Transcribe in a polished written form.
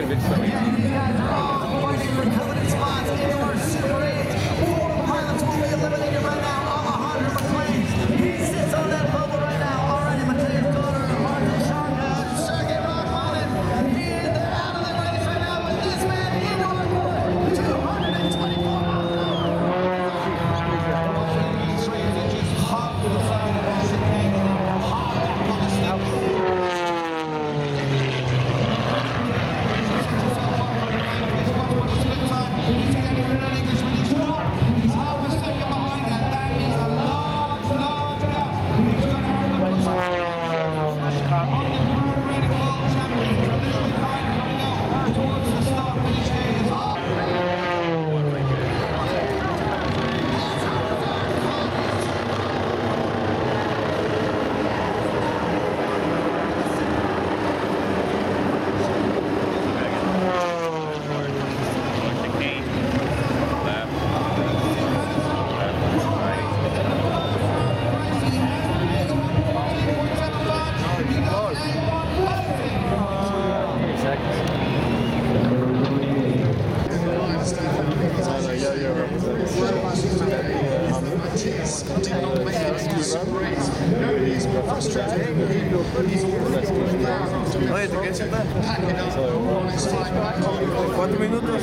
convinced them. Fighting for coveted spots in our Super 8. 4 pilots will be eliminated right now. Alejandro McLean, he sits on that bubble right now. Already, Mateus Daughter, Martin Sharga, Sergey Rachmanin. He is out of the race right now, but this man in on board. 224 miles an hour. Hot to the side of the chicane. Hot on the step. Oye, ¿te quieres sentar? 4 minutos.